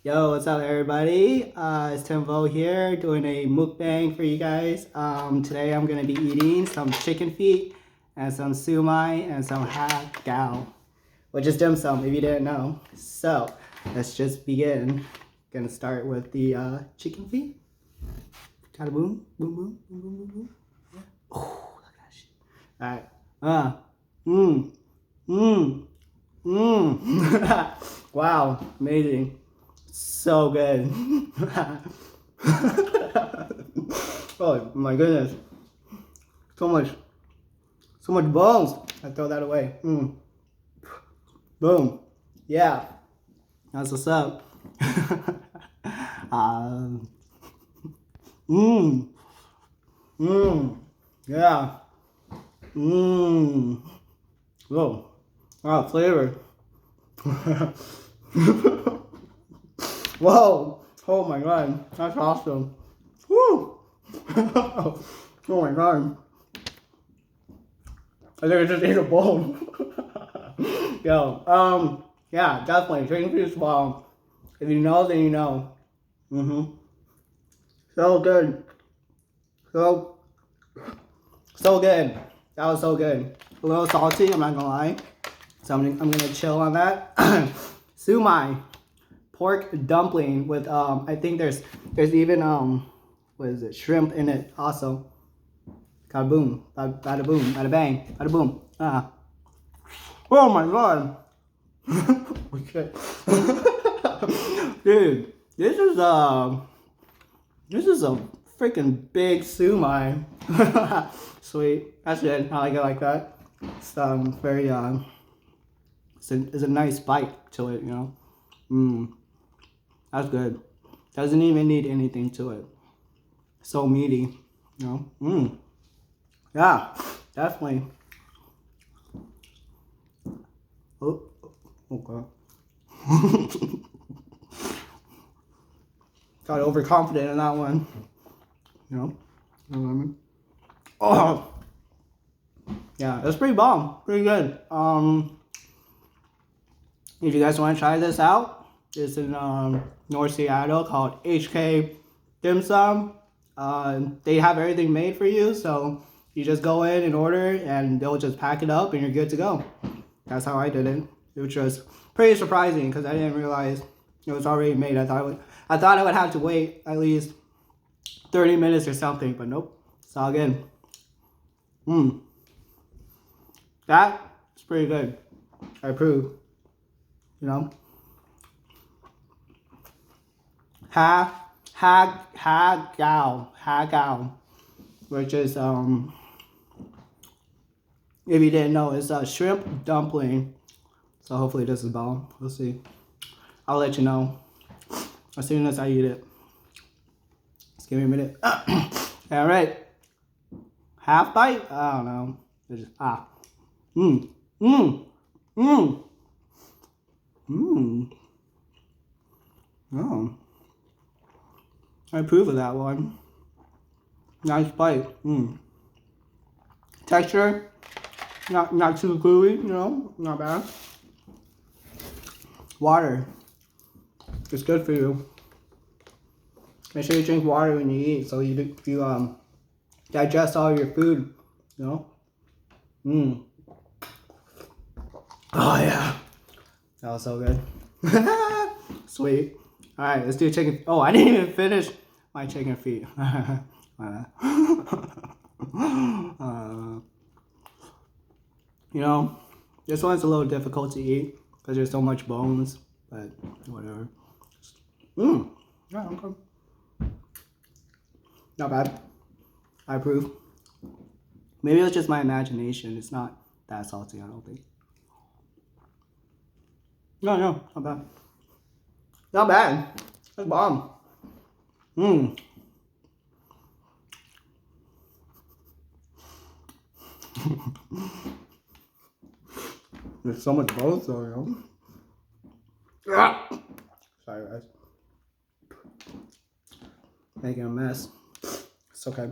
Yo, what's up everybody? It's Timbo here doing a mukbang for you guys. Today I'm gonna be eating some chicken feet and some sumai and some ha gao, which is dim sum if you didn't know. So let's just begin. Gonna start with the chicken feet. Kind of boom, boom, boom, boom, boom, boom, boom. Yeah. Oh, look at that shit. Alright. Wow, amazing. So good. Oh my goodness. So much bones. I throw that away. Boom. Yeah. That's what's up. Yeah. Whoa. Wow, flavor. Whoa! Oh my god, that's awesome. Woo! Oh my god. I think I just ate a bowl. Yo, yeah, definitely. Chicken feet is bomb. If you know, then you know. So good. So good. That was so good. A little salty, I'm not gonna lie. So I'm gonna chill on that. Sumai. Pork dumpling with I think there's even what is it, shrimp in it also. Bada boom, bada boom, bada bang, bada boom. Oh my god. Okay. Dude, this is a freaking big sumai. Sweet. That's it. I like it like that. It's very it's a nice bite to it, you know. That's good. Doesn't even need anything to it. So meaty, you know. Yeah, definitely. Oh, okay. Got overconfident in that one. You know what I mean? Oh, yeah, that's pretty bomb. Pretty good. If you guys want to try this out, it's in North Seattle called HK Dim Sum. They have everything made for you, so you just go in and order, and they'll just pack it up, and you're good to go. That's how I did it, which was pretty surprising because I didn't realize it was already made. I thought I would have to wait at least 30 minutes or something, but nope, it's all good. That's pretty good. I approve. You know. Ha gao, which is if you didn't know, it's a shrimp dumpling. So hopefully this is bomb. We'll see. I'll let you know as soon as I eat it. Just give me a minute. All right, half bite. I don't know. It's just, Oh. I approve of that one. Nice bite. Texture, not too gooey, you know, not bad. Water. It's good for you. Make sure you drink water when you eat, so you digest all your food, you know. Oh yeah, that was so good. Sweet. All right, let's do chicken. Oh, I didn't even finish my chicken feet. You know, this one's a little difficult to eat because there's so much bones, but whatever. Yeah, okay. Not bad. I approve. Maybe it's just my imagination. It's not that salty, I don't think. No, not bad. Not bad. That's bomb. There's so much bones though, you know. Sorry guys. Making a mess. It's okay.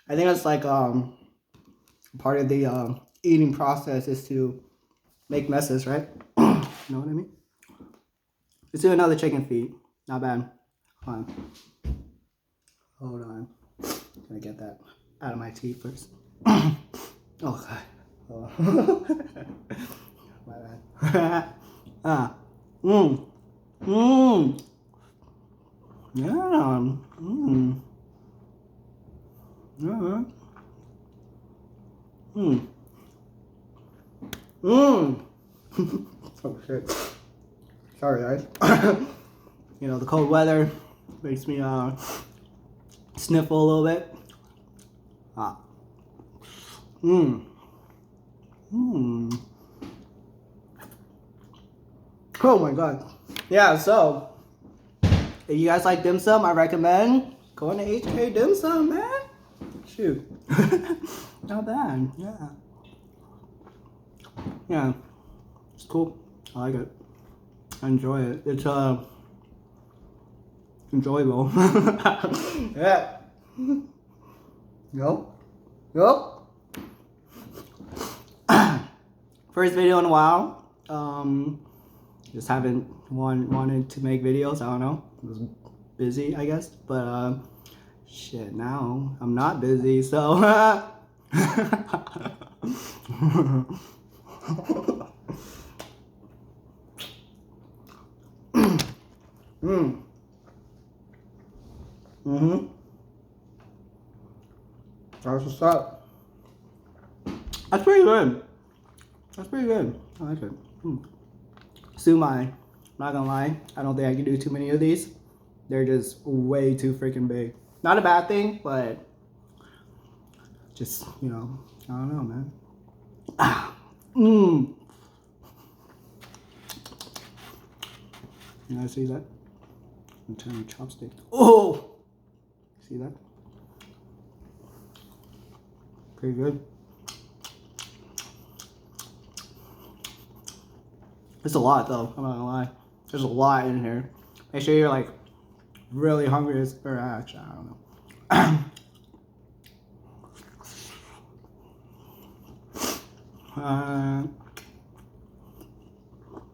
I think it's like part of the eating process is to make messes, right? You know what I mean? Let's do another chicken feet. Not bad. Hold on. Hold on. Gonna get that out of my teeth first. Oh god. Oh. My bad. Mmm. Mmm. Yeah. Mmm. Yeah. Mmm. Mmm. Oh shit. Sorry guys. You know, the cold weather makes me sniffle a little bit. Mmm. Mmm. Oh my god. Yeah, so if you guys like dim sum, I recommend going to HK Dim Sum, man. Shoot. Not bad. Yeah. Yeah. It's cool. I like it. I enjoy it. It's enjoyable. Yeah. Yup. Yup. First video in a while. Just haven't wanted to make videos. I don't know. I was busy, I guess. But shit, now I'm not busy, so That's what's up. That's pretty good. That's pretty good. I like it. Sumai. I'm not gonna lie. I don't think I can do too many of these. They're just way too freaking big. Not a bad thing, but just, you know, I don't know, man. You guys see that? I'm turning chopstick. Oh! See that? Pretty good. It's a lot though, I'm not gonna lie. There's a lot in here. Make sure you're like really hungry, or actually, I don't know.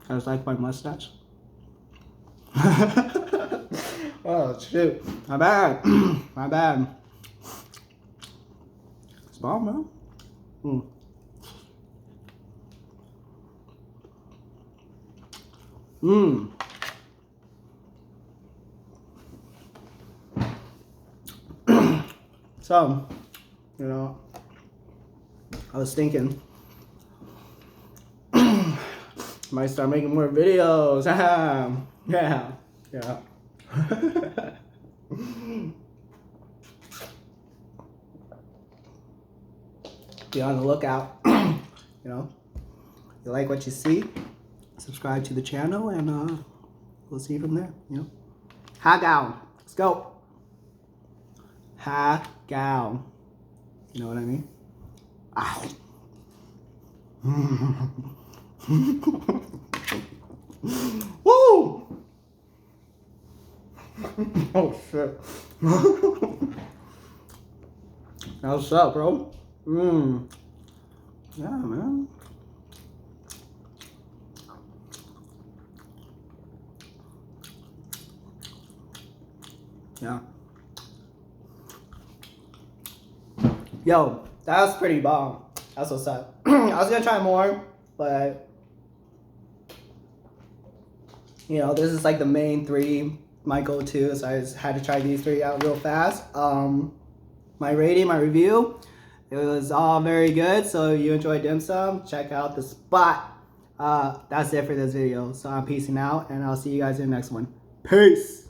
I just like my mustache. Oh shoot, my bad. My bad. It's bomb, man. So, you know, I was thinking might start making more videos. Yeah. Be on the lookout. You know, if you like what you see, subscribe to the channel, and we'll see you from there. You know, Hagao. Let's go. Hagao. You know what I mean? Ow. Woo! Oh shit. What's up, bro? Yeah, man. Yeah. Yo, that was pretty bomb. That's what's up. I was gonna try more, but you know, this is like the main three, my go-to, so I just had to try these three out real fast. My rating, my review, it was all very good. So if you enjoyed dim sum, check out the spot. That's it for this video. So I'm peacing out, and I'll see you guys in the next one. Peace.